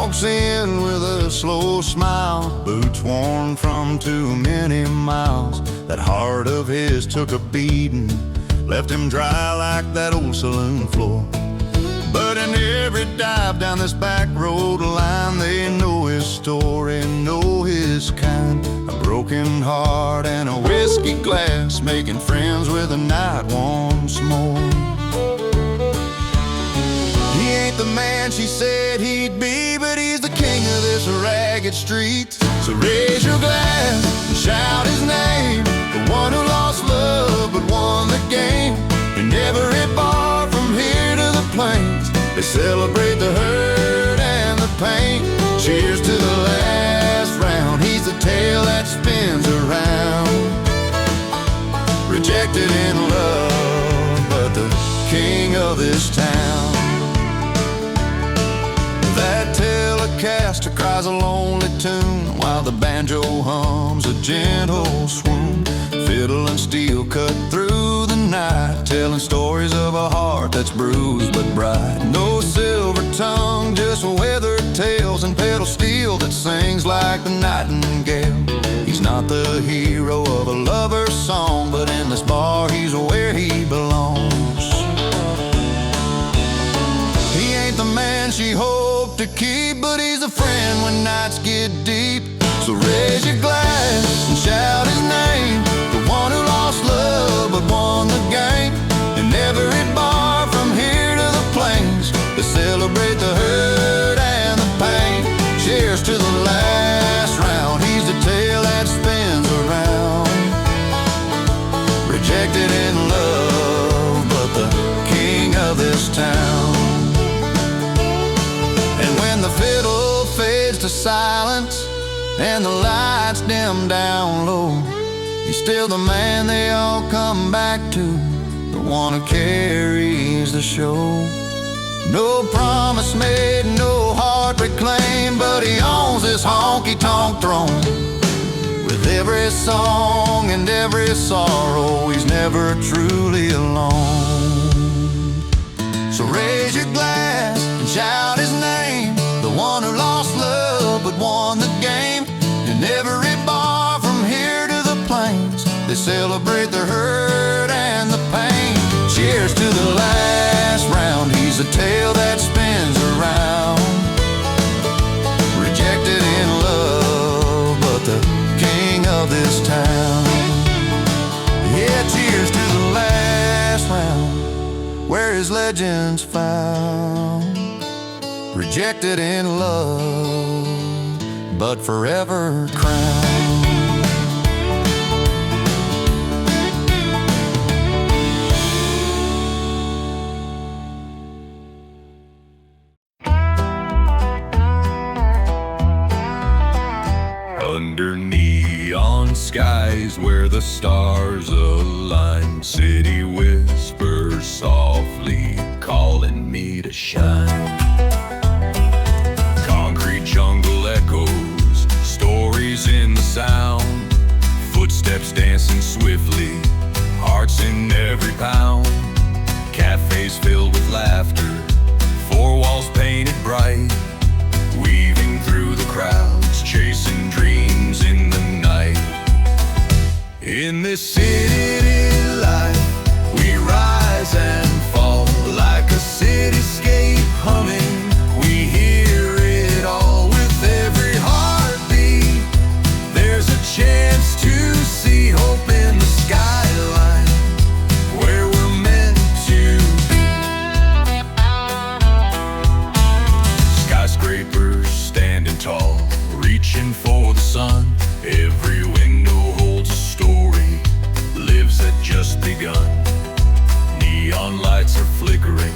walks in with a slow smile, boots worn from too many miles. That heart of his took a beating, left him dry like that old saloon floor. But in every dive down this back road line, they know his story, know his kind. A broken heart and a whiskey glass, making friends with the night once more. He ain't the man she said he'd be, but he's the king of this ragged street. So raise your glass and shout his name, the one who lost love but won the game. In every bar from here to the plains, they celebrate the hurt and the pain. Cheers to the last round, he's the tale that spins around. Rejected in love, but the king of this town. That Telecaster cries a lonely tune, while the banjo hums a gentle swoon. Fiddle and steel cut through the night, telling stories of a heart that's bruised but bright. No silver tongue, just weathered tales and pedal steel that sings like the nightingale. He's not the hero of a lover's song, but in this bar he's where he belongs. He ain't the man she hoped to keep, but he's a friend when nights get deep. So raise your glass and shout his name, the one who lost love but won the game. In every bar from here to the plains, they celebrate the hurt and the pain. Cheers to the last round, he's the tale that spins around. Rejected in love, but the king of this town. And when the fiddle fades to silence and the lights dim down low, he's still the man they all come back to, the one who carries the show. No promise made, no heart reclaimed, but he owns this honky tonk throne. With every song and every sorrow, he's never truly alone. So raise your glass and shout his name, the one who lost love but won the game. In every bar from here to the plains, they celebrate the hurt and the pain. Cheers to the last round, he's a tale that spins around. Rejected in love, but the king of this town. Yeah, cheers to the last round, where his legend's found. Rejected in love, but forever crowned. Under neon skies where the stars align, city whispers softly calling me to shine. Concrete jungle echoes, stories in the sound, footsteps dancing swiftly, hearts in every pound. Cafes filled with laughter, four walls painted bright, weaving through the crowds, chasing dreams in the night. In this city life, we rise and fall like a cityscape humming. We hear it all with every heartbeat. There's a chance to see hope in the skyline, where we're meant to be. Skyscrapers standing tall, reaching for the sun. Every window holds a story, lives had just begun. Neon lights are flickering,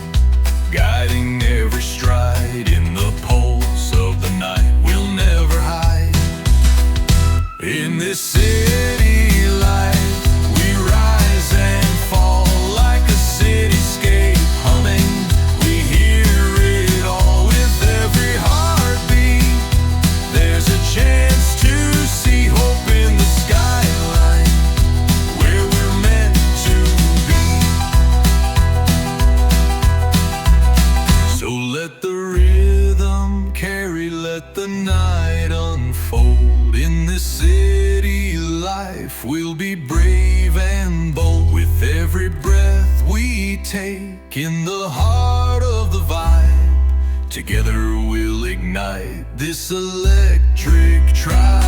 guiding every stride. In the pulse of the night, we'll never hide. In this city life, we rise and fall like a cityscape humming. We hear it all with every heartbeat. There's a chance to see hope in the skyline, where we're meant to be. brave and bold. With every breath we take in the heart of the vibe, together we'll ignite this electric tribe.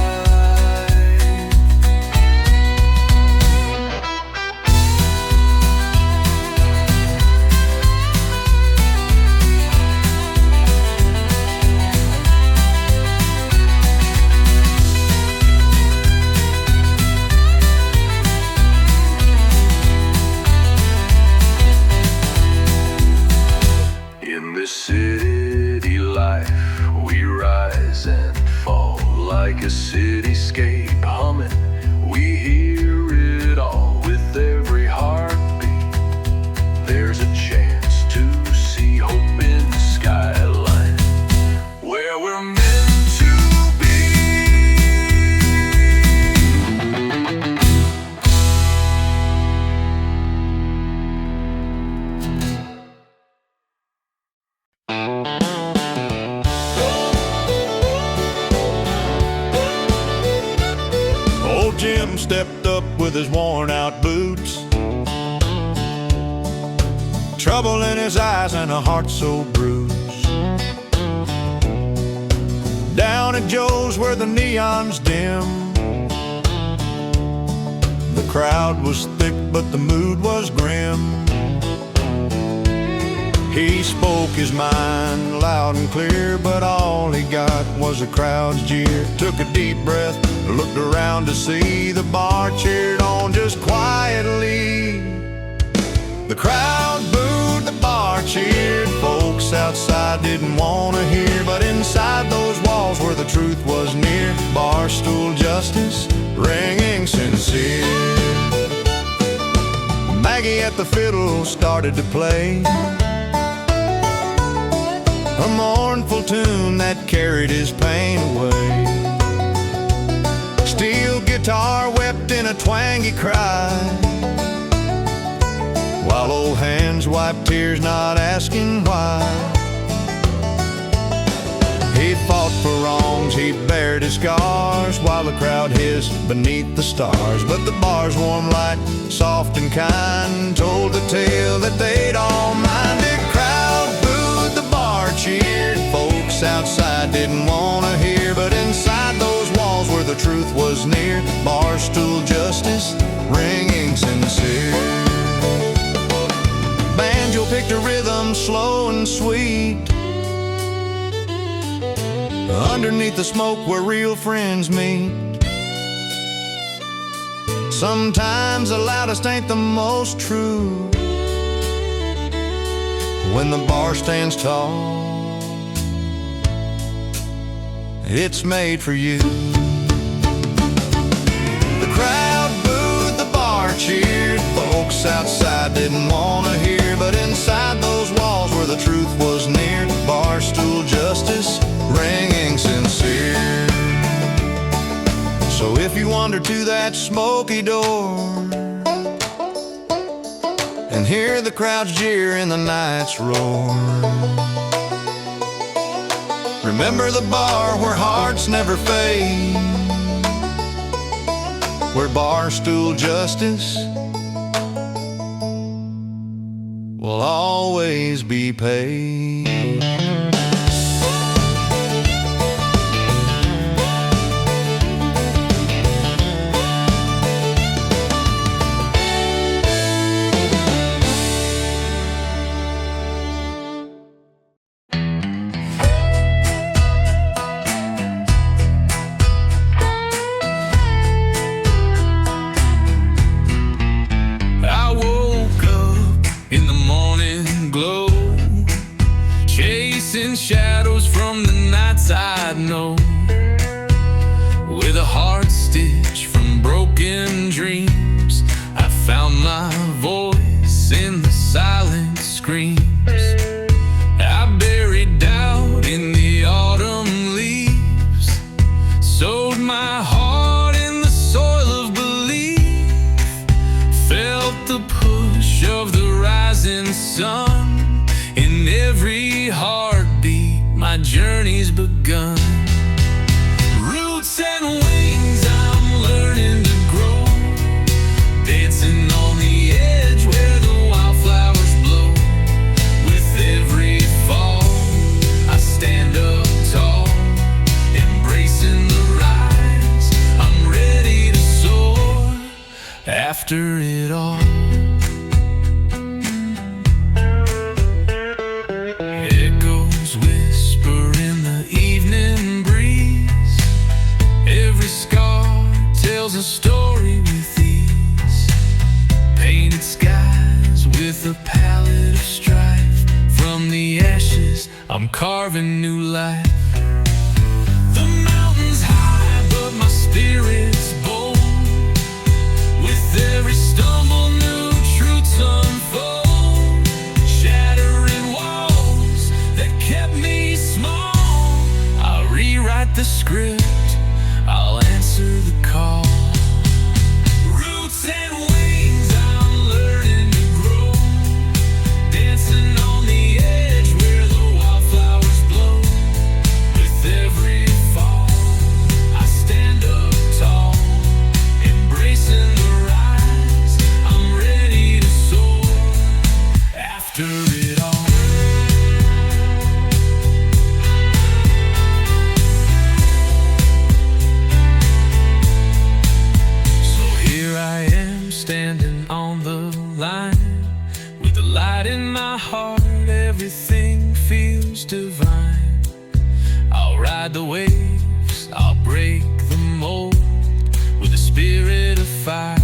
City life, we rise and fall like a cityscape humming. We hear it all with every heartbeat. There's a chance to see hope in the skyline, where we're meant to be. Jim stepped up with his worn-out boots, trouble in his eyes and a heart so bruised. Down at Joe's where the neon's dim, the crowd was thick but the mood was grim. He spoke his mind loud and clear, but all he got was a crowd's jeer. Took a deep breath, looked around to see the bar cheered on just quietly. The crowd booed, the bar cheered. Folks outside didn't want to hear, but inside those walls where the truth was near, barstool justice ringing sincere. Maggie at the fiddle started to play a mournful tune that carried his pain away. Steel guitar wept in a twangy cry, while old hands wiped tears, not asking why. He fought for wrongs, he bared his scars, while the crowd hissed beneath the stars. But the bar's warm light, soft and kind, told the tale that they'd all mind. It crowd booed, the bar cheered. Folks outside didn't want to hear, but inside those walls where the truth was near, barstool justice ringing sincere. Banjo picked a rhythm slow and sweet, underneath the smoke where real friends meet. Sometimes the loudest ain't the most true, when the bar stands tall, it's made for you. The crowd booed, the bar cheered. Folks outside didn't want to hear, but inside those walls where the truth was near, barstool justice ringing sincere. So if you wander to that smoky door and hear the crowd's jeer and the night's roar, remember the bar where hearts never fade, where barstool justice will always be paid. Shadows from the nights I'd know, with a heart stitch from broken dreams. I found my voice in the silent screams. I buried doubt in the autumn leaves, sowed my heart in the soil of belief, felt the push of the rising sun in every heartbeat. My journey's begun. Roots and wings, I'm learning to grow. after it all. Echoes whisper in the evening breeze. Every scar tells a story with ease. Painted skies with a palette of strife. From the ashes, I'm carving new life. The mountain's high, but my spirit's bold. With every stumble, new truths unfold. Shattering walls that kept me small. I'll rewrite the script, I'll answer the call. Roots and wings, I'm learning to grow. Dancing on the edge where the wildflowers blow. With every fall, I stand up tall. Embracing the rise, I'm ready to soar. After it all. I am standing on the line. With the light in my heart, everything feels divine. I'll ride the waves, I'll break the mold. With a spirit of fire,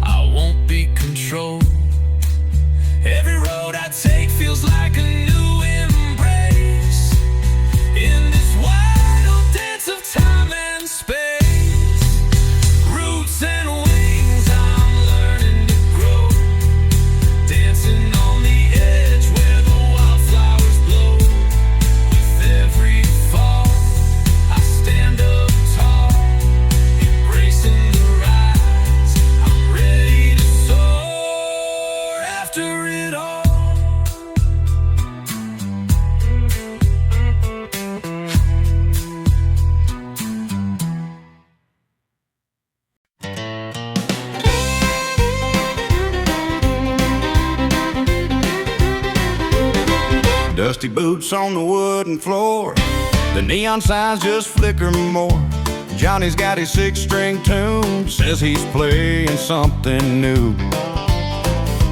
I won't be controlled. Every road I take feels like a new embrace. In this wild dance of time and space. Roots and wings, I'm learning to grow. Dancing on the edge where the wildflowers blow. With every fall, I stand up tall. Embracing the rise, I'm ready to soar. After it all. Dusty boots on the wooden floor. The neon signs just flicker more. Johnny's got his six-string tune. Says he's playing something new.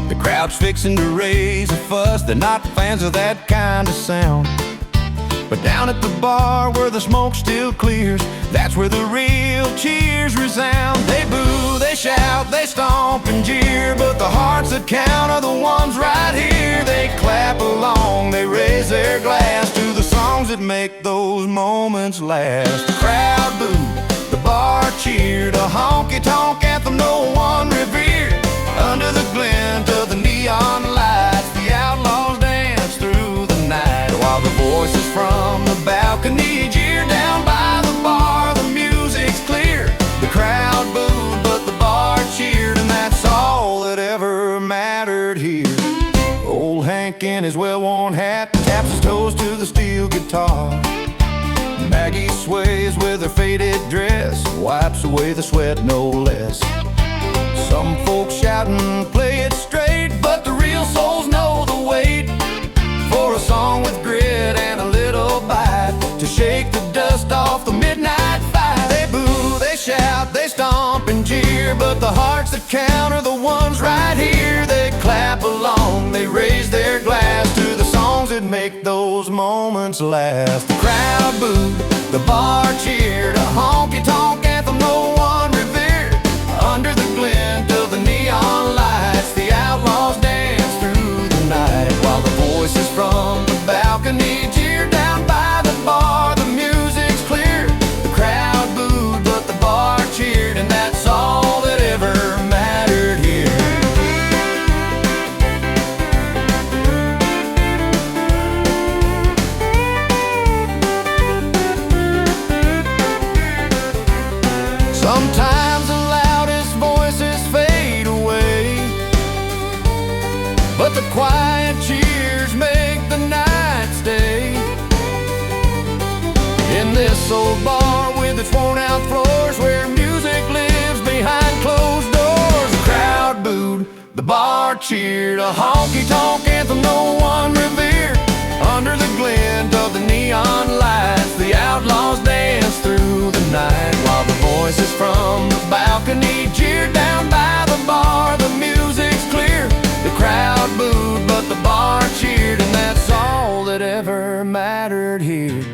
The crowd's fixing to raise a fuss. They're not fans of that kind of sound. But down at the bar where the smoke still clears, that's where the real cheers resound. They boo, they shout, they stomp and jeer, but the hearts that count are the ones right here. They clap along, they raise their glass to the songs that make those moments last. The crowd booed, the bar cheered, a honky tonk anthem no one revered. Under the glint of the neon lights, the outlaws dance through the night, while the voices from the balcony jeer. Down by the bar, the music's clear. The crowd booed, but the bar cheered, and that's all that ever mattered here. Old Hank in his well-worn hat taps his toes to the steel guitar. Maggie sways with her faded dress, wipes away the sweat no less. Some folks shouting, play it straight, but the real souls know the weight. For a song with grit and a little bite to shake the dust off the midnight fight. They boo, they shout, they stomp and jeer, but the hearts that count are the ones right here. They clap along, they raise their glass to the songs that make those moments last. The crowd booed, the bar cheered, a honky tonk anthem no one revered. Under the glint of the neon lights, the outlaws dance through the night, while the voices from the balcony cheer. Down by the bar, the music's clear. The crowd booed, but the bar cheered, and that's all that ever mattered here. Sometimes the loudest voices fade away, but the quiet cheers make the night stay. In this old bar with its worn-out floors, where music lives behind closed doors, the crowd booed, the bar cheered, a honky-tonk anthem no one revered. Under the glint of the neon lights, the outlaws dance dance through the night, while the voices from the balcony jeer down by the bar. The music's clear, the crowd booed, but the bar cheered, and that's all that ever mattered here.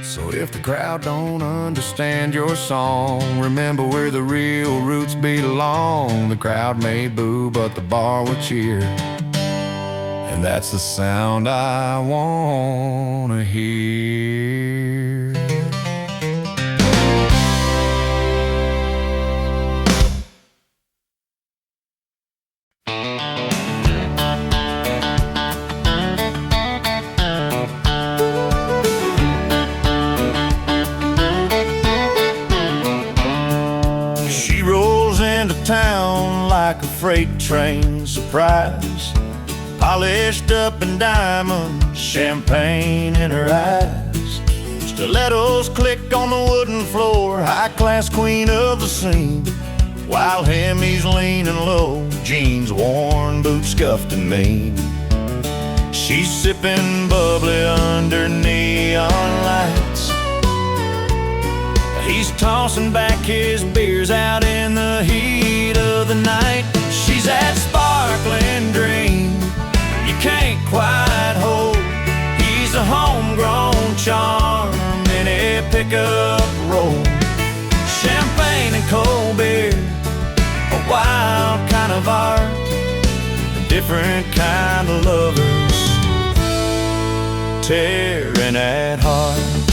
So if the crowd don't understand your song, remember where the real roots belong. The crowd may boo, but the bar will cheer, and that's the sound I wanna hear. She rolls into town like a freight train surprise, polished up in diamonds, champagne in her eyes. Stilettos click on the wooden floor, high-class queen of the scene, while Hemi's leaning low, jeans worn, boots scuffed and mean. She's sipping bubbly under neon lights. He's tossing back his beers out in the heat of the night. She's that sparkling dream you can't quite hold. He's a homegrown charm in a pickup roll. Champagne and cold beer, a wild kind of art, a different kind of lovers tearing at hearts.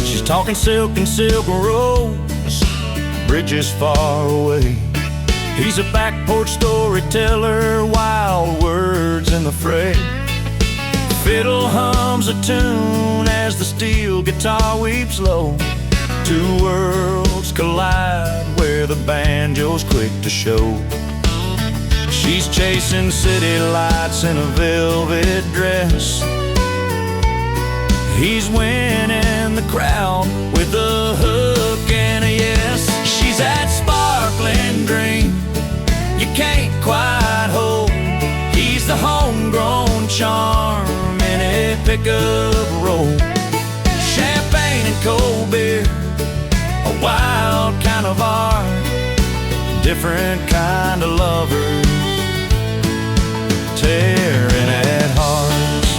She's talking silk and silk rose, bridges far away. He's a back porch storyteller, wild words in the fray. Fiddle hums a tune as the steel guitar weeps low. Two worlds collide where the banjo's quick to show. She's chasing city lights in a velvet dress. He's winning the crowd with a hook and a yes. She's that sparkling dream you can't quite hold. He's the homegrown charm in a pickup roll. Champagne and cold beer, a wild kind of art, different kind of lover tearing at hearts.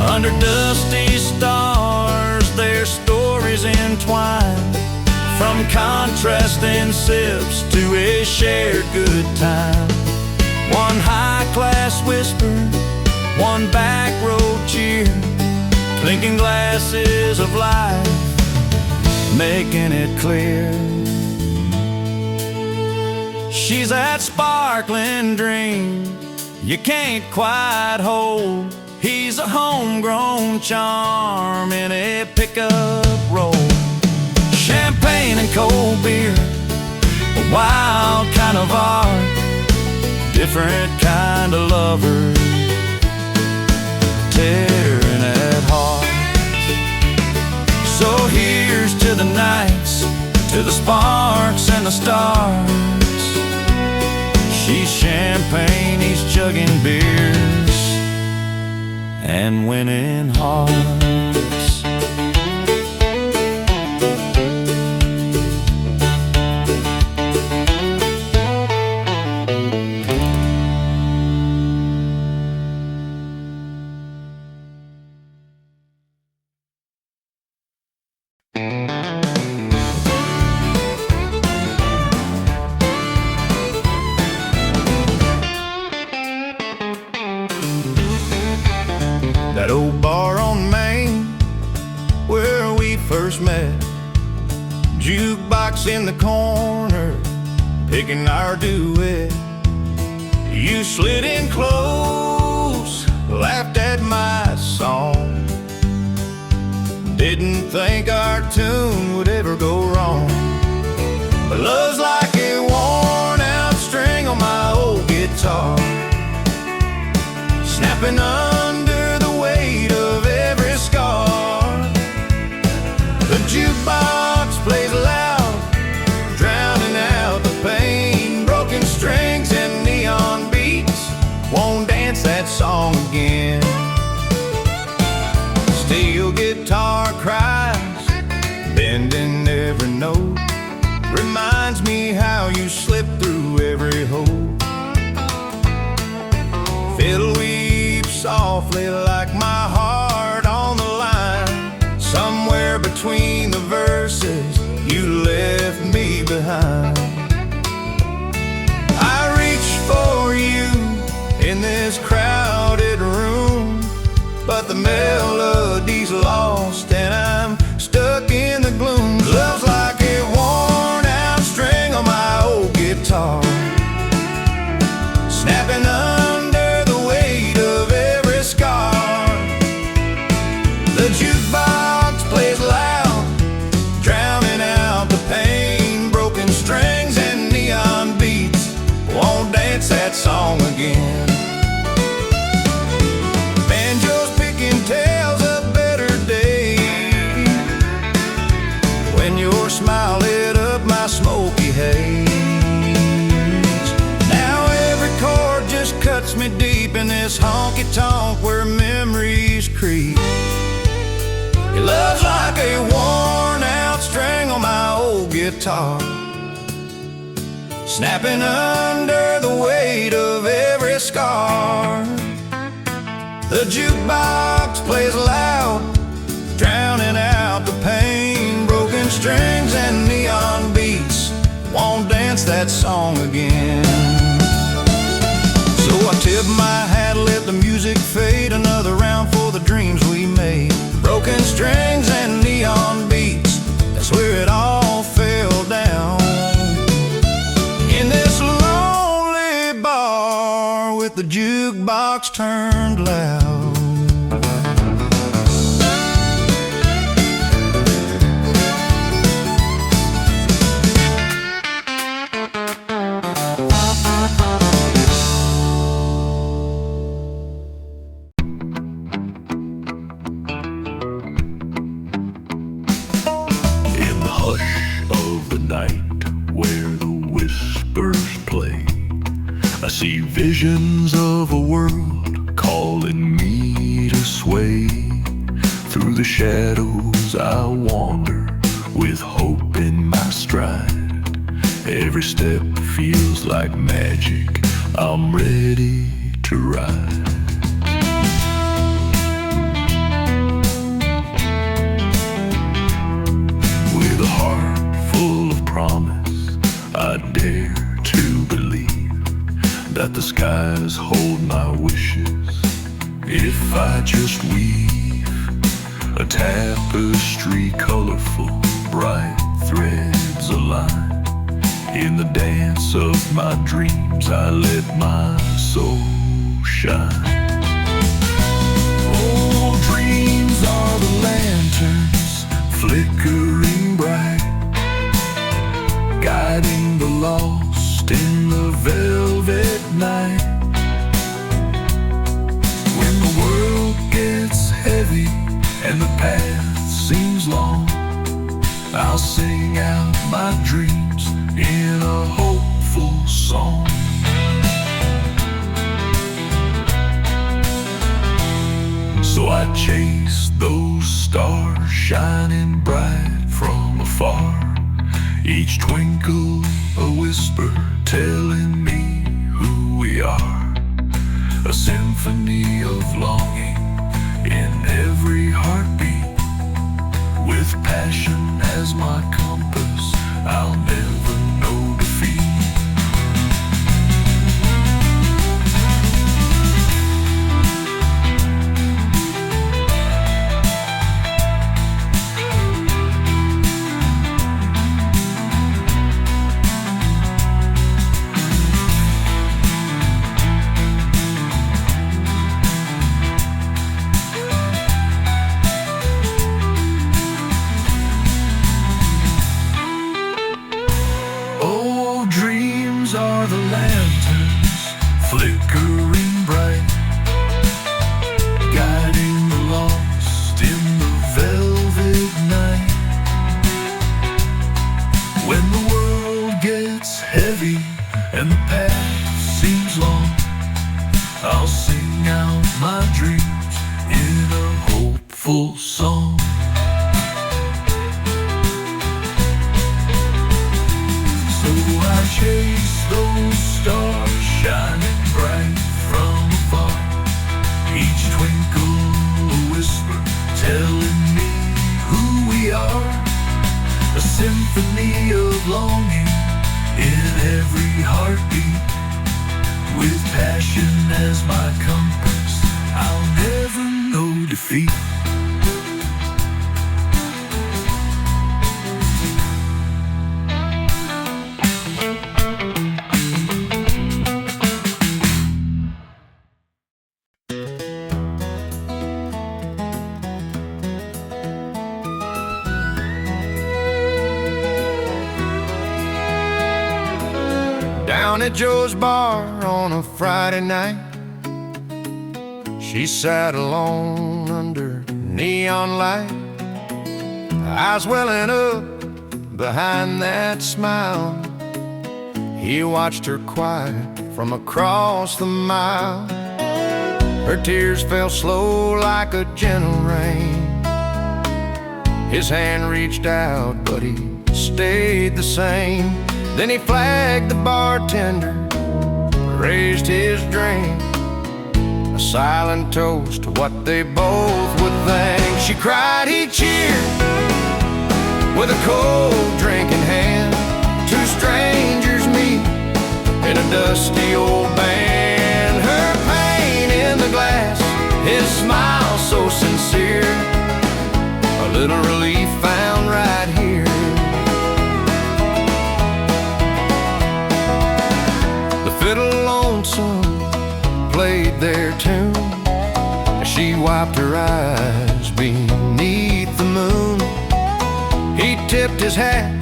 Under dusty stars, their stories entwine, from contrasting sips to a shared good time. One high-class whisper, one back road cheer, clinking glasses of life, making it clear. She's that sparkling dream you can't quite hold. He's a homegrown charm in a pickup roll. Champagne and cold beer, a wild kind of art, different kind of lover tearing at hearts. So here's to the nights, to the sparks and the stars. She's champagne, he's chugging beers and winning hearts. That old bar on Main where we first met, jukebox in the corner picking our duet. You slid in close, laughed at my song, didn't think our tune would ever go wrong. But love's like a worn out string on my old guitar, snapping under the weight of every scar. The jukebox plays loud, drowning out the pain, broken strings and neon beams. steel guitar cries, bending every note, reminds me how you slip through every hole. Fiddle weeps softly like my heart on the line. Somewhere between the verses you left me behind. I reach for you in this crowded room, but the melody's lost and I'm stuck in the gloom. Love's like a worn out string on my old guitar, snapping under the weight of every scar. The jukebox plays loud, drowning out the pain. Broken strings and neon beats won't dance that song again. Banjo's picking tales of better days when your smile lit up my smoky haze. Now every chord just cuts me deep in this honky tonk where memories creep. Your love's like a worn out string on my old guitar, snapping under the weight of every scar. The jukebox plays loud, drowning out the pain. Broken strings and neon beats won't dance that song again. So I tip my hat, let the music fade. Another round for the dreams we made. Broken strings and neon beats, that's where it all fell down. In this lonely bar with the jukebox turned loud. I see visions of a world calling me to sway. Through the shadows I wander with hope in my stride. Every step feels like magic, I'm ready to ride. With a heart full of promise, I dare to believe that the skies hold my wishes if I just weave a tapestry, colorful, bright threads align. In the dance of my dreams I let my soul shine. Oh, dreams are the lanterns flickering bright, guiding the lost in the velvet night. When the world gets heavy and the path seems long, I'll sing out my dreams in a hopeful song. So I chase those stars shining bright from afar, each twinkle a whisper telling me who we are. A symphony of longing in every heartbeat. With passion as my compass, I'll never know defeat. Are the lanterns flickering bright, guiding the lost in the velvet night. When the world gets heavy and the path seems long, I'll sing out my dreams in a hopeful hopeful song. So I chase those stars shining bright from afar, each twinkle a whisper telling me who we are. A symphony of longing in every heartbeat, with passion as my compass, I'll never know defeat. Down at Joe's bar on a Friday night, she sat alone under neon light, eyes welling up behind that smile. He watched her quiet from across the mile. Her tears fell slow like a gentle rain. His hand reached out, but he stayed the same. Then he flagged the bartender, raised his drink, a silent toast to what they both would think. She cried, he cheered, with a cold drink in hand. Two strangers meet in a dusty old band. Her pain in the glass, his smile so sincere, a little relief found right here. Fiddle lonesome played their tune as she wiped her eyes beneath the moon. He tipped his hat,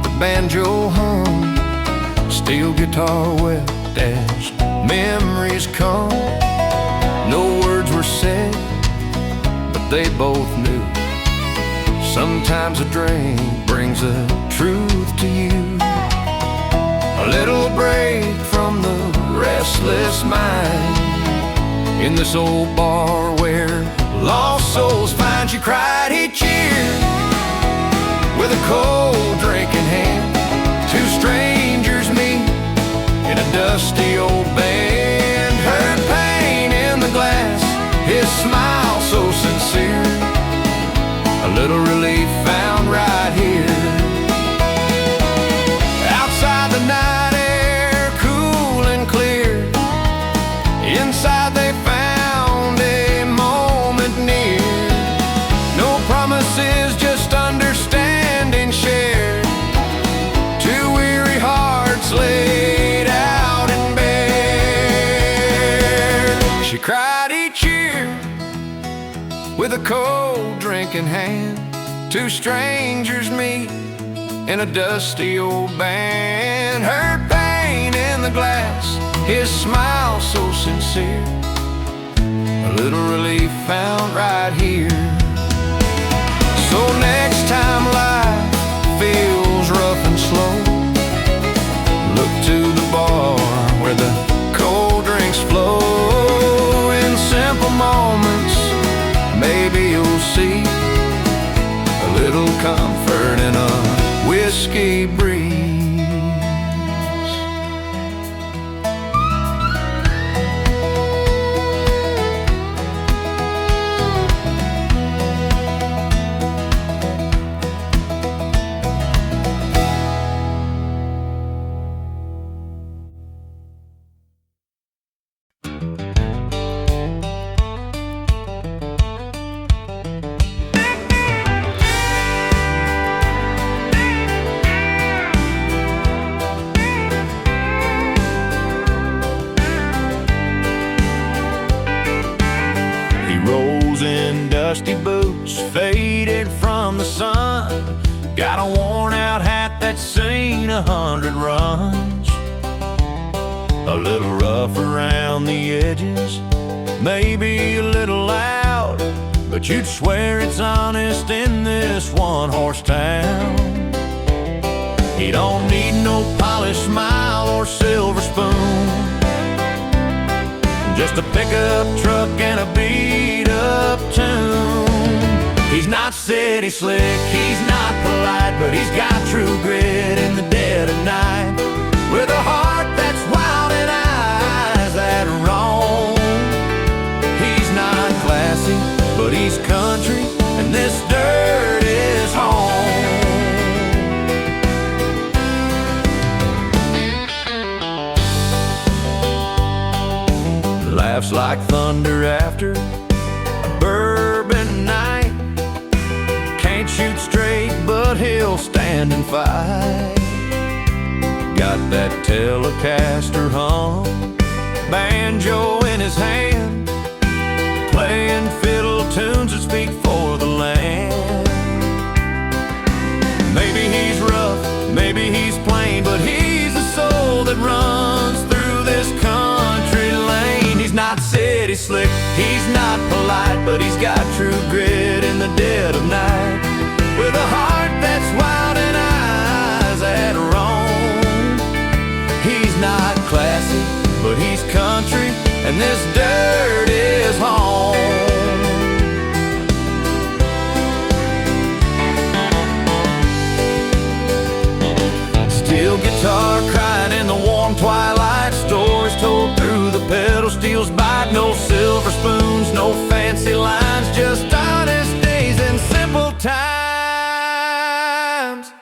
the banjo hum, steel guitar wept as memories come. No words were said, but they both knew sometimes a drink brings the truth to you. A little break from the restless mind in this old bar where lost souls find. She cried, he cheered, with a cold drink in hand. Two strangers meet in a dusty old band. Her pain in the glass, his smile so sincere, a little relief found right here. Outside the night air, cool and clear, inside they found a moment near. No promises, just understanding shared. Two weary hearts laid out in bed. She cried, he cheered, with a cold drink in hand. Two strangers meet in a dusty old band. Her pain in the glass, his smile so sincere, a little relief found right here. So next time life feels rough and slow, look to the bar where the cold drinks flow. In simple moments, maybe you'll see a little comfort in a whiskey breeze. Dusty boots faded from the sun, got a worn out hat that's seen 100 runs. A little rough around the edges, maybe a little loud, but you'd swear it's honest in this one-horse town. He don't need no polished smile or silver spoon, just a pickup truck and a beat-up tune. He's not city slick, he's not polite, but he's got true grit in the dead of night. With a heart that's wild and eyes that roam. He's not classy, but he's country, and this dirt is home. Laughs like thunder after a bourbon night. Can't shoot straight, but he'll stand and fight. Got that Telecaster hum, banjo in his hand, playing fiddle tunes that speak for the land. Maybe he's rough, maybe he's plain, but he's the soul that runs through this country lane. He's not city slick, he's not polite, but he's got true grit in the dead of night. With a heart that's wild and eyes that roam. He's not classy, but he's country, and this dirt is home. Steel guitar crying in the warm twilight, stories told through the pedal steel's bite. No silver spoons, no fancy lines, just honest days and simple times.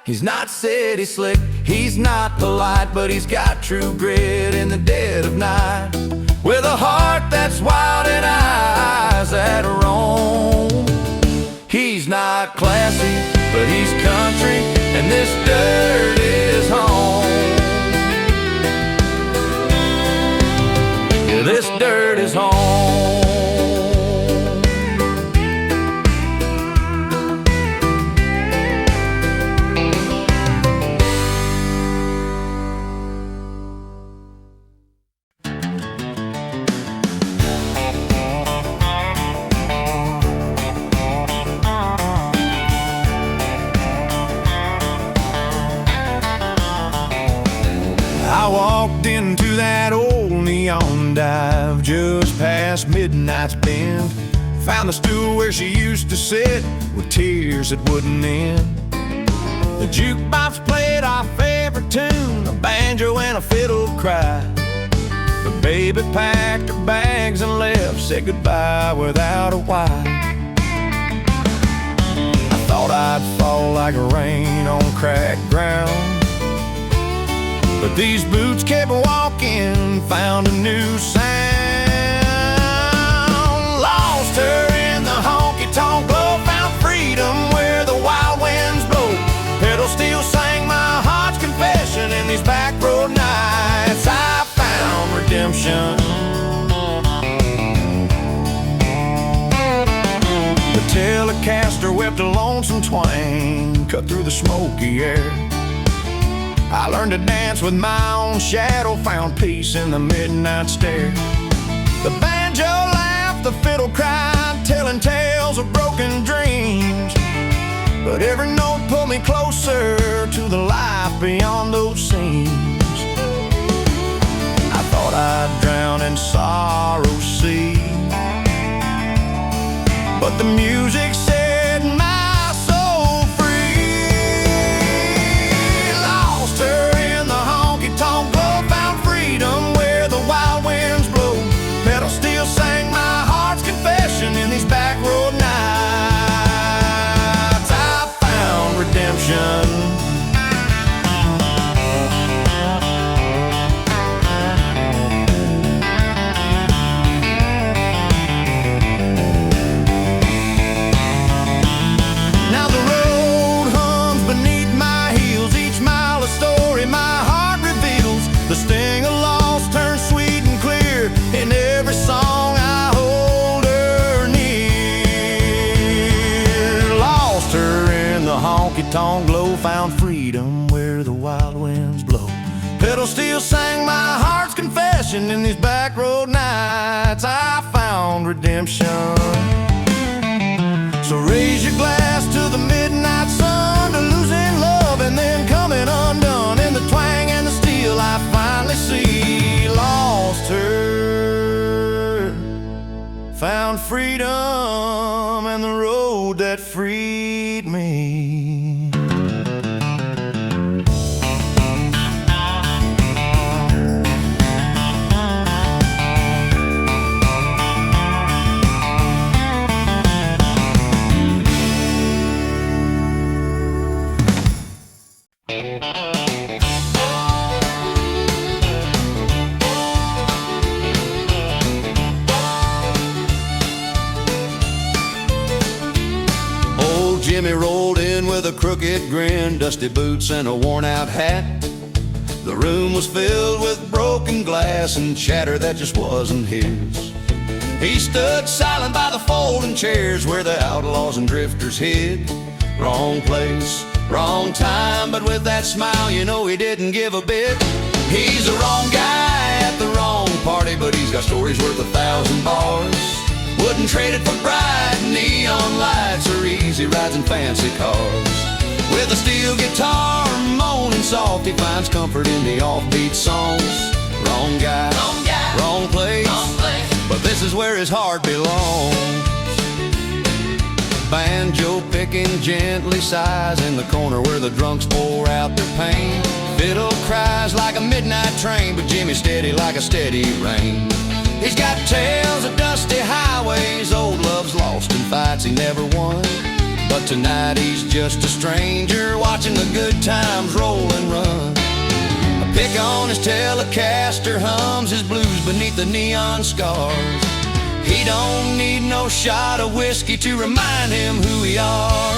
He's not city slick, he's not polite, but he's got true grit in the dead of night. With a heart that's wild and eyes that roam. He's not classy, but he's country, and this dirt is home. Yeah, this dirt is home. I walked into that old neon dive just past Midnight's Bend. Found the stool where she used to sit with tears that wouldn't end. The jukebox played our favorite tune, a banjo and a fiddle cry. But baby packed her bags and left, said goodbye without a why. I thought I'd fall like rain on cracked ground, but these boots kept walking, found a new sound. Lost her in the honky tonk glow, found freedom where the wild winds blow. Pedal steel sang my heart's confession in these back road nights. I found redemption. The Telecaster wept a lonesome twang, cut through the smoky air. I learned to dance with my own shadow, found peace in the midnight stare. The banjo laughed, the fiddle cried, telling tales of broken dreams. But every note pulled me closer to the life beyond those scenes. I thought I'd drown in sorrow's sea, but the music set my soul free. Lost her in the honky tonk glow, found freedom where the wild winds blow. Pedal steel sang my heart's confession in these back road nights. I found redemption. Tongue glow, found freedom where the wild winds blow. Pedal steel sang my heart's confession in these back road nights. I found redemption. So raise your glass to the midnight sun, to losing love and then coming undone. In the twang and the steel I finally see. Lost her, found freedom and the road that freed me. Jimmy rolled in with a crooked grin, dusty boots and a worn-out hat. The room was filled with broken glass and chatter that just wasn't his. He stood silent by the folding chairs where the outlaws and drifters hid. Wrong place, wrong time, but with that smile you know he didn't give a bit. He's the wrong guy at the wrong party, but he's got stories worth 1,000 bars. Wouldn't trade it for bright neon lights or easy rides and fancy cars. With a steel guitar moaning soft, he finds comfort in the offbeat songs. Wrong guy, wrong place, but this is where his heart belongs. Banjo picking gently sighs in the corner where the drunks pour out their pain. Fiddle cries like a midnight train, but Jimmy's steady like a steady rain. He's got tales of dusty highways, old loves lost and fights he never won. But tonight he's just a stranger watching the good times roll and run. A pick on his Telecaster hums his blues beneath the neon scars. He don't need no shot of whiskey to remind him who we are.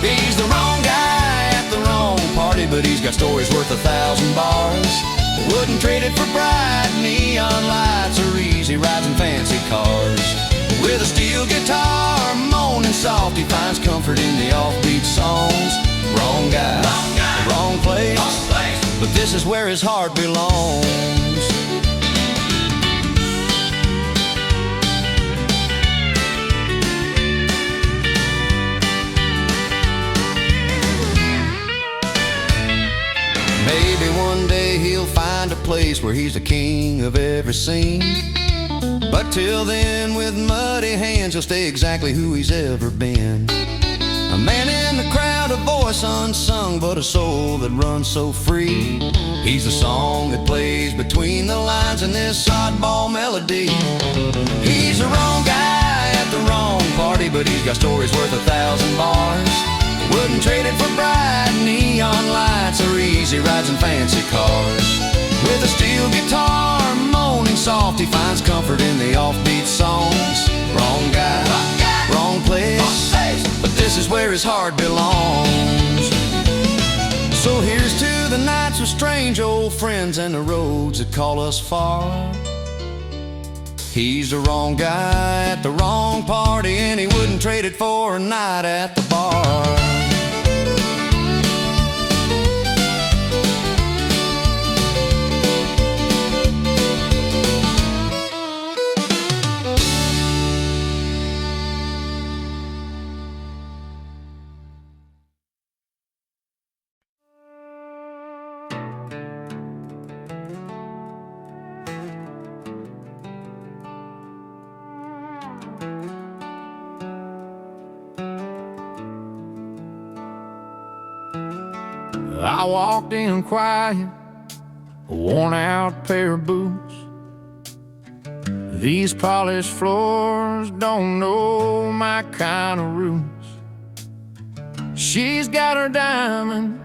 He's the wrong guy at the wrong party, but he's got stories worth 1,000 bars. Wouldn't trade it for bright neon lights or easy rides and fancy cars. With a steel guitar moaning soft, he finds comfort in the offbeat songs. Wrong guy, wrong place, but this is where his heart belongs. Maybe one day he'll find a place where he's the king of every scene. But till then, with muddy hands, he'll stay exactly who he's ever been. A man in the crowd, a voice unsung, but a soul that runs so free. He's the song that plays between the lines in this oddball melody. He's the wrong guy at the wrong party, but he's got stories worth 1,000 bars. Wouldn't trade it for bright neon lights or easy rides and fancy cars. With a steel guitar moaning soft, he finds comfort in the offbeat songs. Wrong guy, wrong place, but this is where his heart belongs. So here's to the nights with strange old friends and the roads that call us far. He's the wrong guy at the wrong party, and he wouldn't trade it for a night at the bar. I walked in quiet, a worn-out pair of boots. These polished floors don't know my kind of roots. She's got her diamonds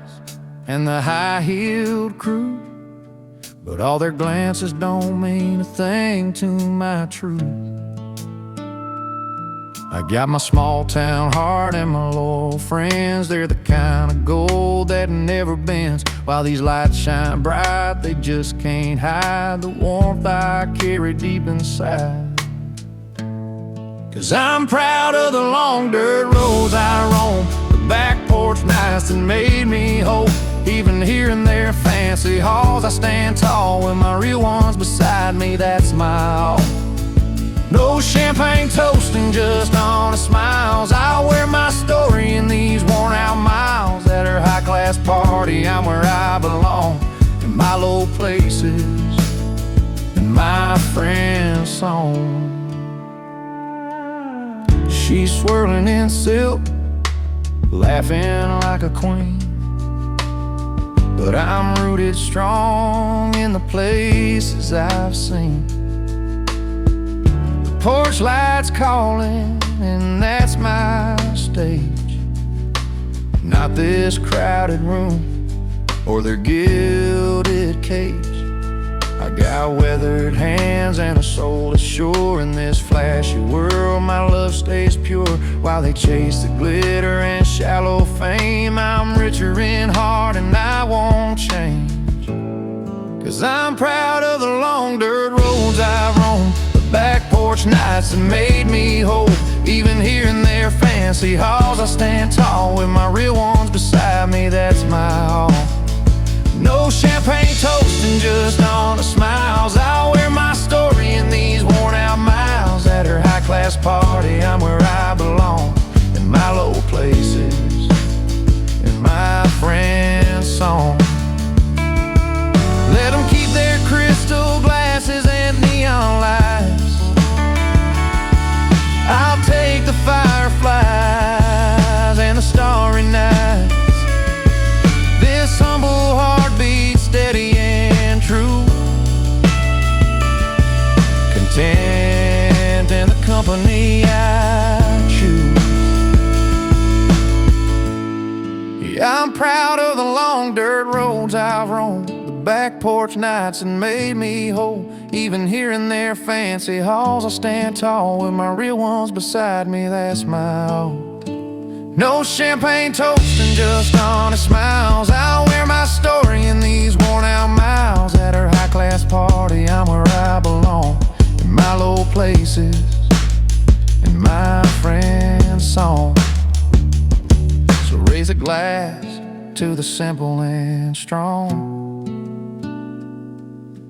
and the high-heeled crew, but all their glances don't mean a thing to my truth. I got my small-town heart and my loyal friends. They're the kind of gold that never bends. While these lights shine bright, they just can't hide the warmth I carry deep inside. 'Cause I'm proud of the long dirt roads I roam, the back porch nights that made me whole. Even here and there fancy halls, I stand tall with my real ones beside me, that's my all. No champagne toasting, just honest smiles. I'll wear my story in these worn out miles. At her high class party, I'm where I belong, in my low places, in my friend's song. She's swirling in silk, laughing like a queen. But I'm rooted strong in the places I've seen. The porch light's calling, and that's my stage. Not this crowded room or their gilded cage. I got weathered hands and a soul that's sure. In this flashy world, my love stays pure. While they chase the glitter and shallow fame, I'm richer in heart and I won't change. 'Cause I'm proud of the long dirt roads I've roamed, the back porch nights that made me whole. Even here in their fancy halls, I stand tall with my real ones beside me, that's my all. No champagne toasting, just honest smiles. I'll wear my story in these worn out miles. At her high class party, I'm where I belong. In my low places, in my friend's song. Let them keep their crystal glasses and neon lights. I'll take the fireflies and the starry nights. This humble heart beats steady and true, content in the company I choose. Yeah, I'm proud of the long dirt roads I've roamed, the back porch nights that made me whole. Even here in their fancy halls, I stand tall with my real ones beside me, that's my all. No champagne toasting, just honest smiles. I'll wear my story in these worn out miles. At her high class party, I'm where I belong. In my low places, in my friend's song. So raise a glass to the simple and strong,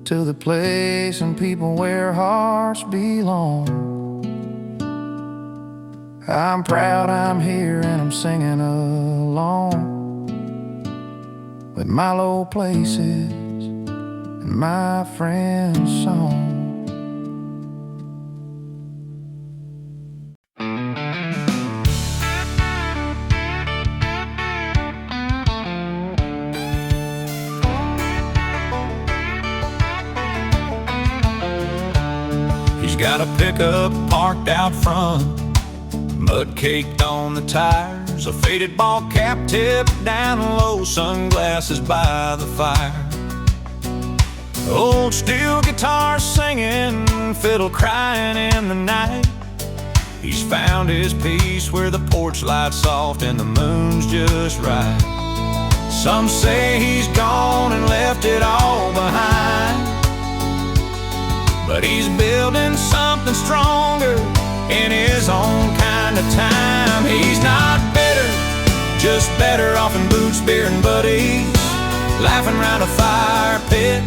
to the place and people where hearts belong. I'm proud I'm here and I'm singing along with my low places and my friend's song. He's got a pickup parked out front, mud caked on the tires, a faded ball cap tipped down low, sunglasses by the fire. Old steel guitar singing, fiddle crying in the night. He's found his peace where the porch light's soft and the moon's just right. Some say he's gone and left it all behind, but he's building something stronger in his own kind of time. He's not bitter, just better off in boots, beer and buddies, laughing round a fire pit,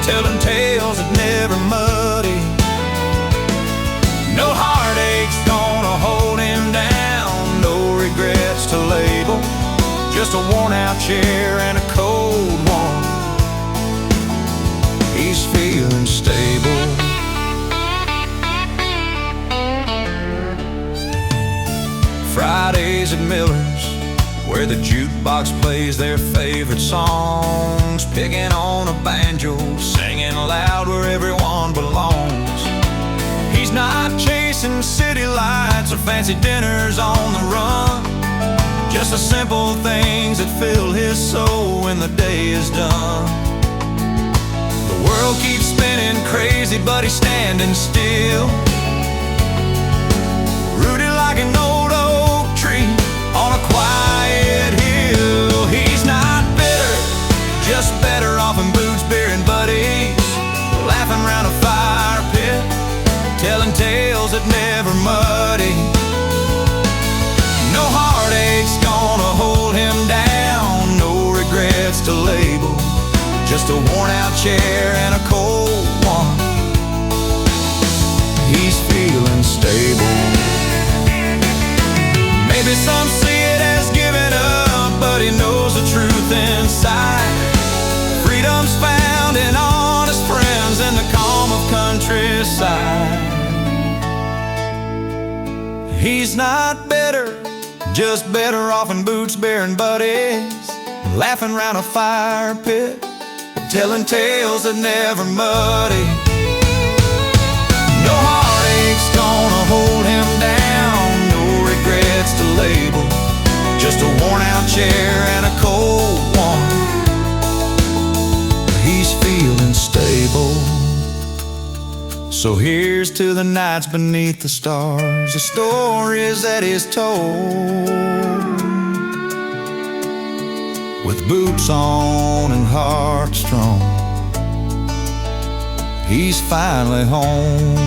telling tales that never muddy. No heartache's gonna hold him down, no regrets to label, just a worn out chair and a cold one. He's feeling stable. Fridays at Miller's, where the jukebox plays their favorite songs, picking on a banjo, singing loud where everyone belongs. He's not chasing city lights or fancy dinners on the run, just the simple things that fill his soul when the day is done. The world keeps spinning crazy, but he's standing still, rooted like an old oak tree on a quiet hill. He's not bitter, just better off in boots, beer and buddies, laughing round a fire pit, telling tales that never muddy. No heartache's gonna hold him down, no regrets to label, just a worn out chair and a cold one. He's feeling stable. Maybe some see it as giving up, but he knows the truth inside. Freedom's found in honest friends in the calm of countryside. He's not bitter, just better off in boots bearing buddies, laughing round a fire pit, telling tales that never muddy. No heartache's gonna hold him down, no regrets to label, just a worn out chair and a cold one. He's feeling stable. So here's to the nights beneath the stars, the stories that is told, with boots on and heart strong. He's finally home,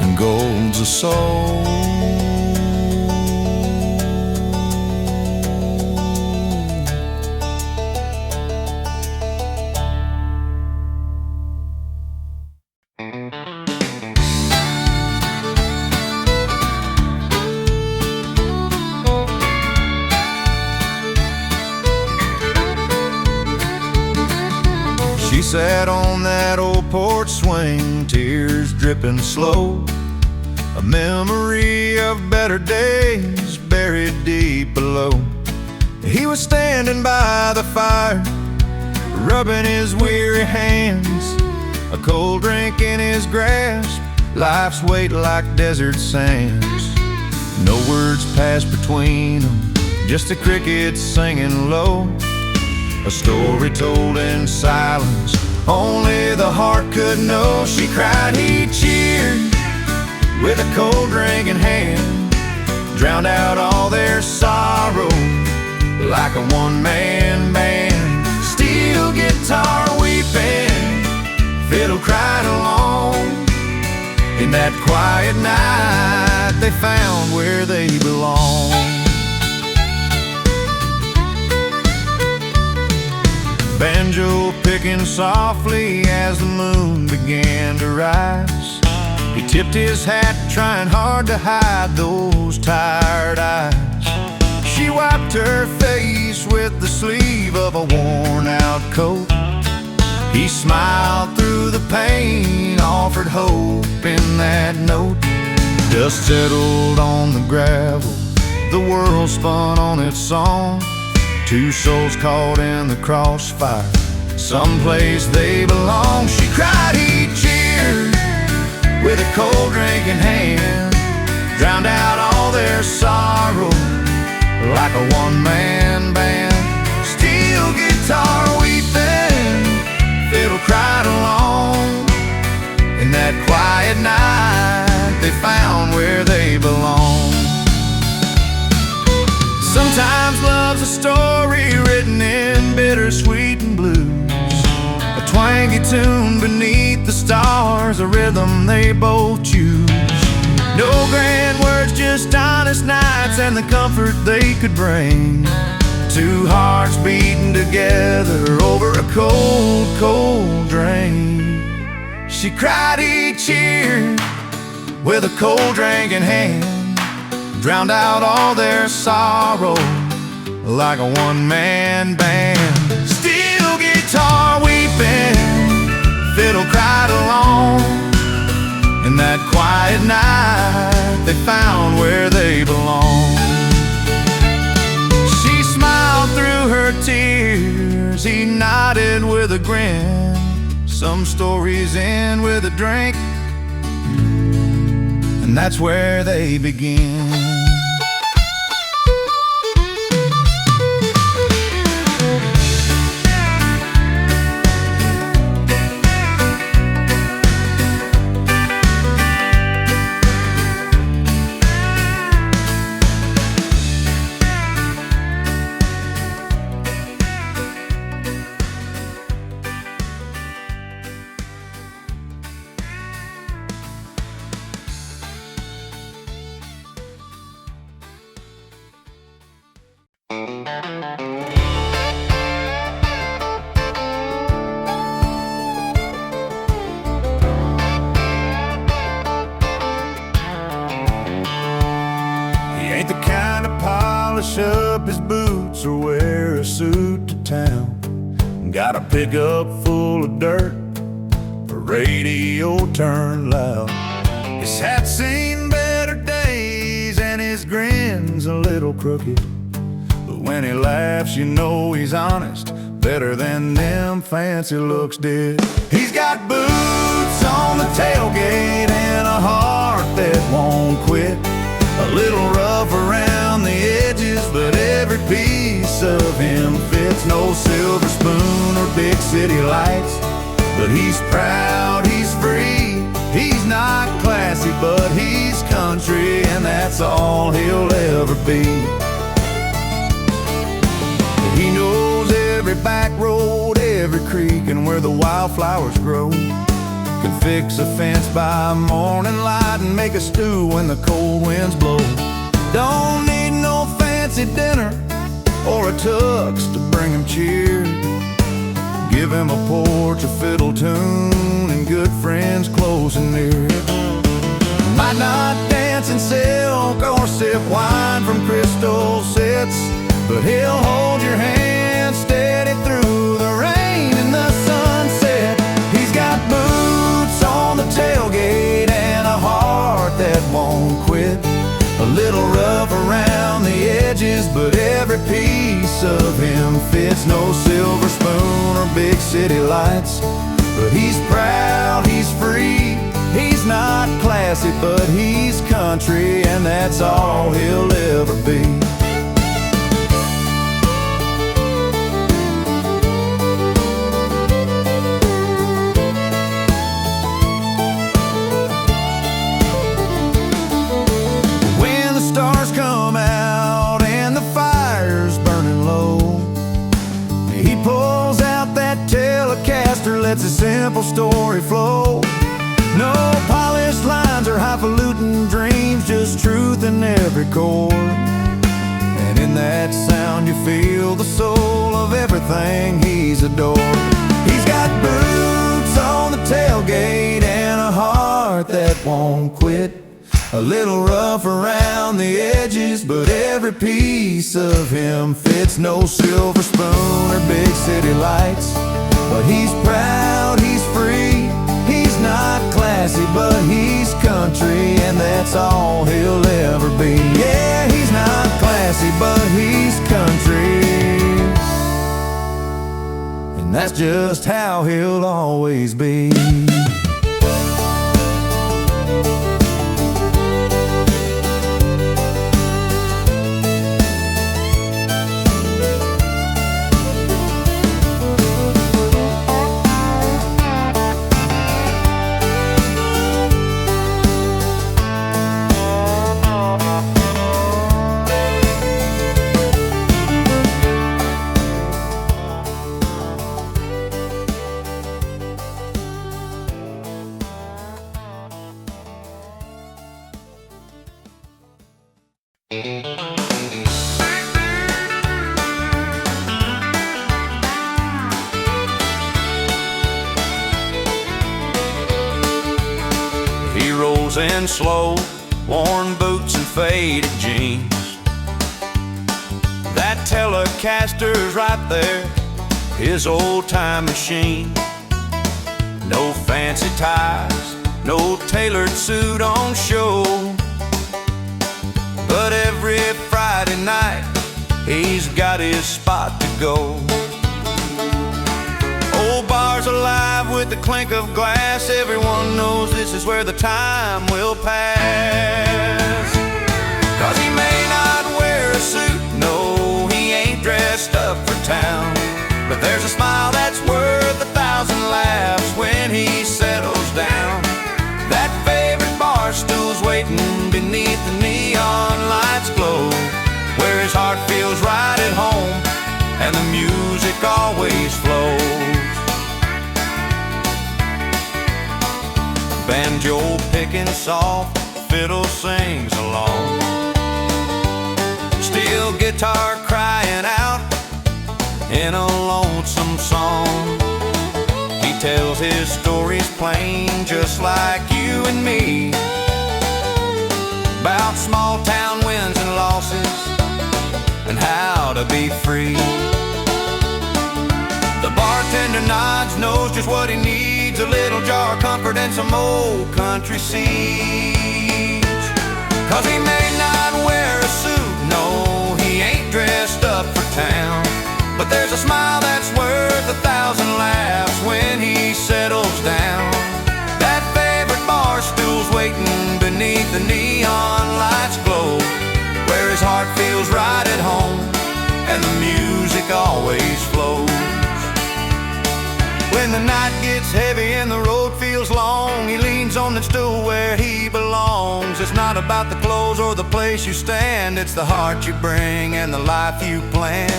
and gold's a soul. She sat on that old porch swing, tears dripping slow, a memory of better days buried deep below. He was standing by the fire, rubbing his weary hands, a cold drink in his grasp, life's weight like desert sands. No words passed between them, just the crickets singing low, a story told in silence, only the heart could know. She cried, he cheered, with a cold drink in hand, drowned out all their sorrow like a one-man band. Steel guitar weeping, fiddle cried along. In that quiet night they found where they belong. Banjo picking softly as the moon began to rise. He tipped his hat, trying hard to hide those tired eyes. She wiped her face with the sleeve of a worn-out coat. He smiled through the pain, offered hope in that note. Dust settled on the gravel, the world spun on its song. Two souls caught in the crossfire, someplace they belong. She cried, he cheered, with a cold drink in hand, drowned out all their sorrow like a one-man band. Steel guitar weeping, fiddle cried along. In that quiet night they found where they belong. Sometimes love's a story written in bittersweet and blues, a twangy tune beneath the stars, a rhythm they both choose. No grand words, just honest nights and the comfort they could bring. Two hearts beating together over a cold, cold drink. She cried, he cheered, with a cold drink in hand, drowned out all their sorrow like a one-man band. Steel guitar weeping, fiddle cried along. In that quiet night they found where they belong. She smiled through her tears, he nodded with a grin. Some stories end with a drink, and that's where they begin. Up his boots or wear a suit to town. Got a pickup full of dirt, a radio turned loud. hat's seen better days and his grin's a little crooked, but when he laughs you know he's honest, better than them fancy looks did. He's got boots on the tailgate and a heart that won't quit, a little rough around the edges, but every piece of him fits. No silver spoon or big city lights, but he's proud, he's free. He's not classy, but he's country, and that's all he'll ever be. He knows every back road, every creek, and where the wildflowers grow. Can fix a fence by morning light and make a stew when the cold winds blow. Don't need no fancy dinner or a tux to bring him cheer. Give him a porch, a fiddle tune, and good friends close and near. Might not dance in silk or sip wine from crystal sets, but he'll hold your hand steady through the rain and the sunset. He's got boots on the tailgate and a heart that won't quit, a little rough around the edges, but every piece of him fits. No silver spoon or big city lights, but he's proud, he's free. He's not classy, but he's country, and that's all he'll ever be. When the stars come out and the fire's burning low, he pulls out that Telecaster, lets a simple story flow. No polished lines or highfalutin dreams, just truth in every chord. And in that sound you feel the soul of everything he's adored. He's got boots on the tailgate and a heart that won't quit, a little rough around the edges, but every piece of him fits. No silver spoon or big city lights, but he's proud, he's free. He's not classy, but he's country, and that's all he'll ever be. Yeah, he's not classy, but he's country, and that's just how he'll always be. Heroes in slow, worn boots and faded jeans. That Telecaster's right there, his old-time machine. No fancy ties, no tailored suit on show, but every Friday night he's got his spot to go. Old bars alive with the clink of glass, everyone knows this is where the time will pass. 'Cause he may not wear a suit, no, he ain't dressed up for town, but there's a smile that's worth 1,000 laughs when he settles down. That favorite bar stool's waiting beneath the neon lights glow, where his heart feels right at home and the music always flows. Banjo picking soft, fiddle sings along, steel guitar crying out in a lonesome song. He tells his stories plain, just like you and me, about small town wins and losses and how to be free. The bartender nods, knows just what he needs, a little jar of comfort and some old country seeds. 'Cause he may not wear a suit, no, he ain't dressed up for town, but there's a smile that's worth 1,000 laughs when he settles down. That favorite bar stool's waiting beneath the neon lights glow, where his heart feels right at home and the music always flows. When the night gets heavy and the road feels long, he leans on the stool where he belongs. It's not about the clothes or the place you stand, it's the heart you bring and the life you plan.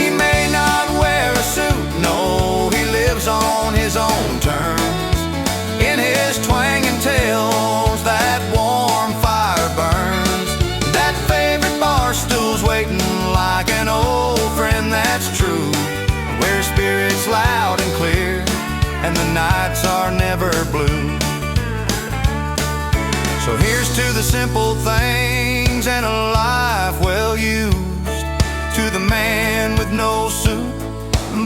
He may not wear a suit, no, he lives on his own terms. In his twanging tails, that warm fire burns. That favorite bar stool's waiting like an old friend that's true, where spirit's loud and clear and the nights are never blue. So here's to the simple things and a life well used, to the man with no suit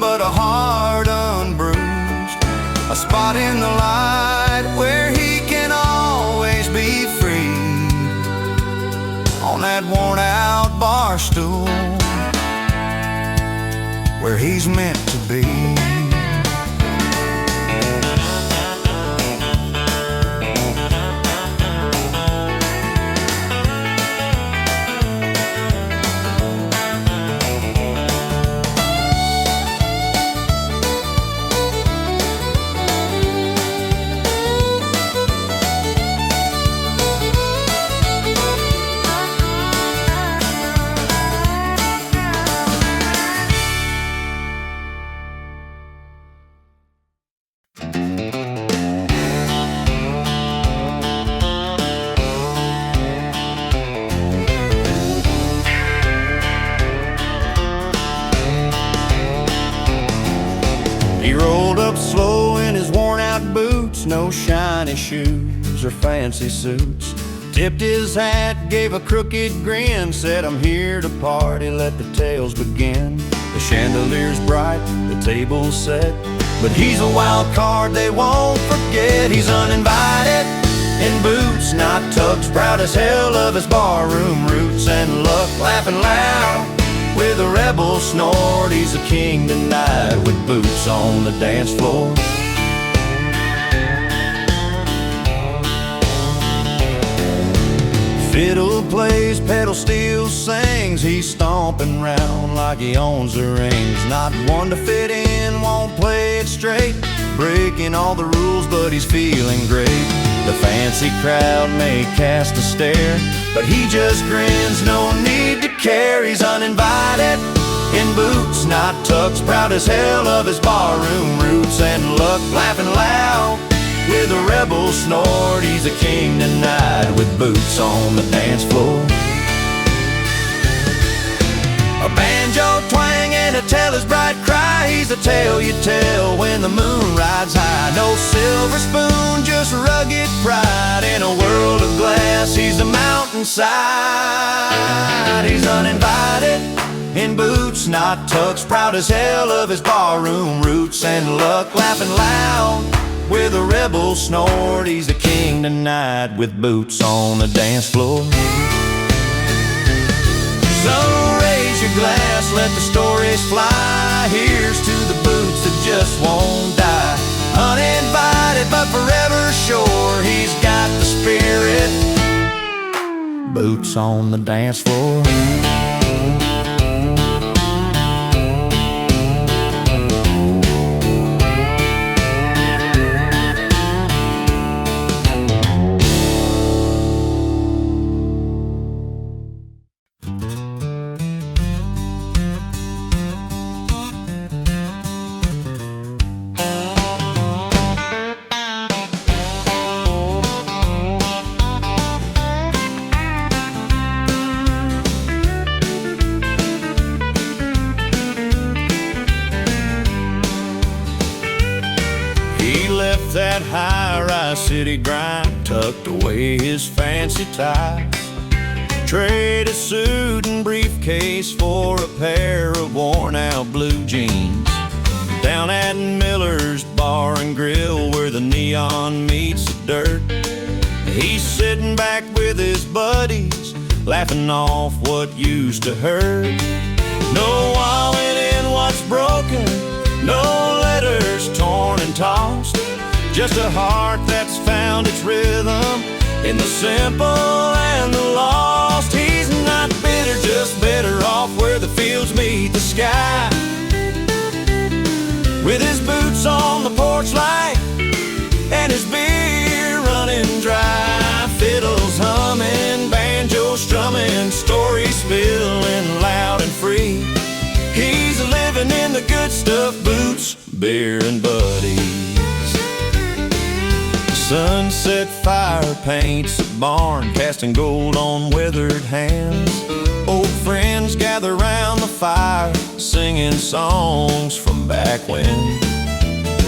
but a heart unbruised, a spot in the light where he can always be free, on that worn out bar stool where he's meant to be. No shiny shoes or fancy suits. Tipped his hat, gave a crooked grin, said, "I'm here to party, let the tales begin." The chandelier's bright, the table's set, but he's a wild card they won't forget. He's uninvited, in boots, not tucks, proud as hell of his barroom roots and luck, laughing loud with a rebel snort. He's a king tonight with boots on the dance floor. Fiddle plays, pedal steel sings, he's stomping round like he owns the rings. Not one to fit in, won't play it straight, breaking all the rules, but he's feeling great. The fancy crowd may cast a stare, but he just grins, no need to care. He's uninvited, in boots, not tucks, proud as hell of his barroom roots and luck, laughing loud with a rebel snort. He's a king tonight with boots on the dance floor. A banjo twang and a teller's bright cry, he's a tale you tell when the moon rides high. No silver spoon, just rugged pride. In a world of glass, he's a mountainside. He's uninvited, in boots, not tucks, proud as hell of his barroom roots and luck, laughing loud with a rebel snort. He's the king tonight with boots on the dance floor. So raise your glass, let the stories fly. Here's to the boots that just won't die. Uninvited but forever sure, he's got the spirit. Boots on the dance floor. That high-rise city grind, tucked away his fancy ties, trade a suit and briefcase for a pair of worn-out blue jeans. down at Miller's Bar and Grill where the neon meets the dirt. He's sitting back with his buddies, laughing off what used to hurt. No walling in what's broken, no letters torn and tossed, just a heart that's found its rhythm in the simple and the lost. He's not bitter, just better off where the fields meet the sky. With his boots on the porch light and his beer running dry, fiddles humming, banjo strumming, stories spilling loud and free. He's living in the good stuff, boots, beer and buddies. Sunset fire paints a barn, casting gold on weathered hands. Old friends gather round the fire, singing songs from back when.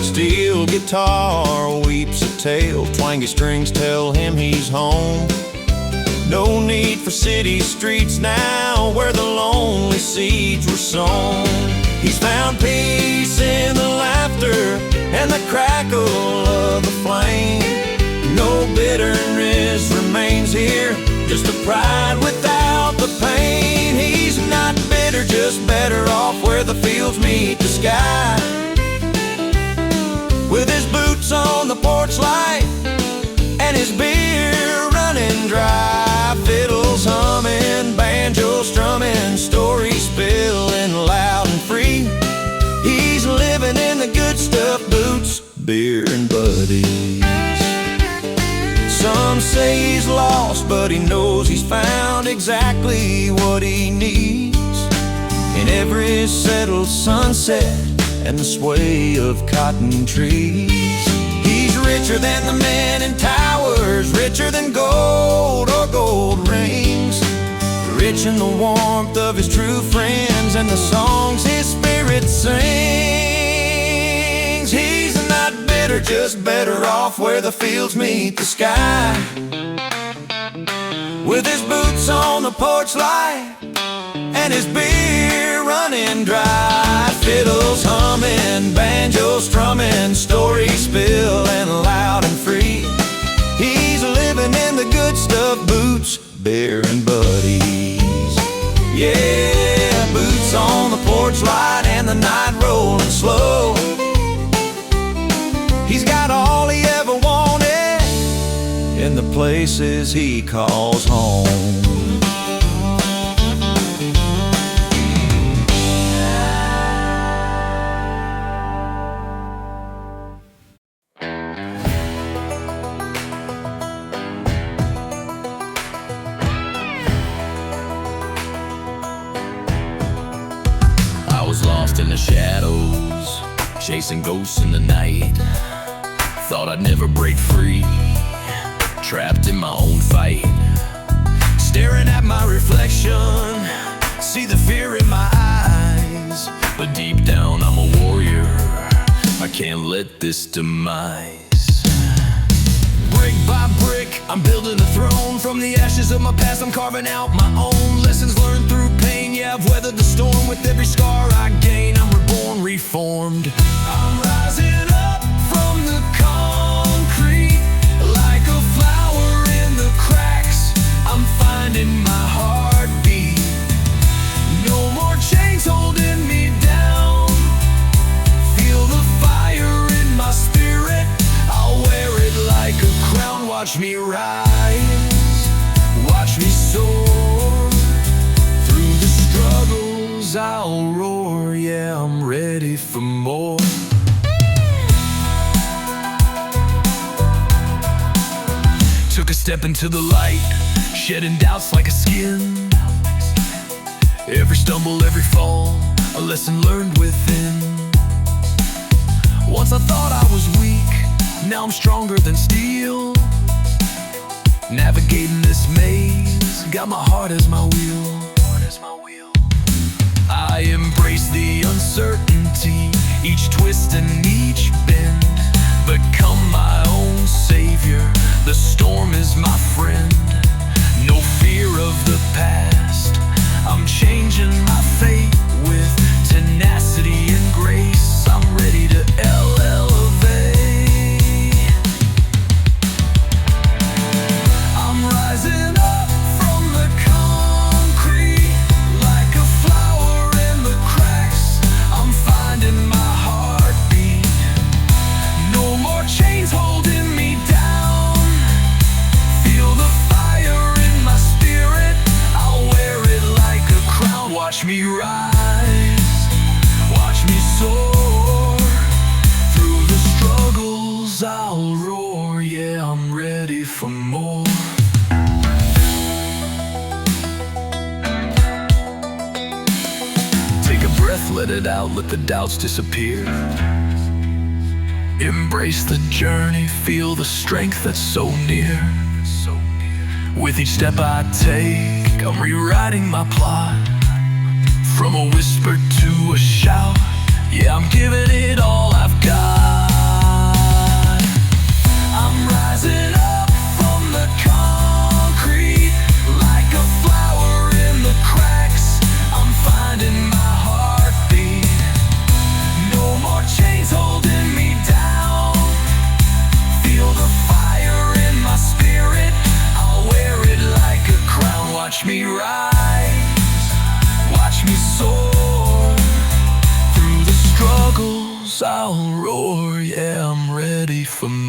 Steel guitar weeps a tale, twangy strings tell him he's home. No need for city streets now, where the lonely seeds were sown. He's found peace in the laughter and the crackle of the flame. No bitterness remains here, just a pride without the pain. He's not bitter, just better off where the fields meet the sky. With his boots on the porch light and his beer running dry, fiddles humming, banjo strumming, stories spilling loud and free. He's living in the good stuff, boots, beer and buddies. Some say he's lost, but he knows he's found exactly what he needs in every settled sunset and the sway of cotton trees. He's richer than the men in towers, richer than gold or gold rings, rich in the warmth of his true friends and the songs his spirit sings. He's not bitter, just better off where the fields meet the sky. With his boots on the porch light and his beer running dry, fiddles humming, banjo strumming, stories spilling loud and free. He's living in the good stuff, boots, beer and buddies. Yeah, boots on the porch light and the night rolling slow. He's got all he ever wanted in the places he calls home. I was lost in the shadows, chasing ghosts in the night. Thought I'd never break free, trapped in my own fight. Staring at my reflection, see the fear in my eyes. But deep down I'm a warrior, I can't let this demise. Brick by brick, I'm building a throne. From the ashes of my past, I'm carving out my own. Lessons learned through pain, yeah, I've weathered the storm. With every scar I gain, I'm reborn, reformed. I'm rising up from the concrete, like a flower in the cracks. I'm finding my heartbeat. No more chains holding me down. Feel the fire in my spirit, I'll wear it like a crown. Watch me rise, watch me soar. Through the struggles I'll roar, yeah, I'm ready for more. Took a step into the light, shedding doubts like a skin. Every stumble, every fall, a lesson learned within. Once I thought I was weak, now I'm stronger than steel. Navigating this maze, got my heart as my wheel. I embrace the uncertainty, each twist and each bend. Become my own savior, the storm is my friend. No fear of the past, I'm changing my fate with tenacity and grace. I'm ready let it out, let the doubts disappear. Embrace the journey, feel the strength that's so near. With each step I take, I'm rewriting my plot. From a whisper to a shout, yeah, I'm giving it all I've got. I'm rising up from the concrete, like a flower in the cracks. I'm finding my heartbeat. No more chains holding me down. Feel the fire in my spirit. I'll wear it like a crown. Watch me rise, watch me soar. Through the struggles I'll roar. Yeah, I'm ready for more.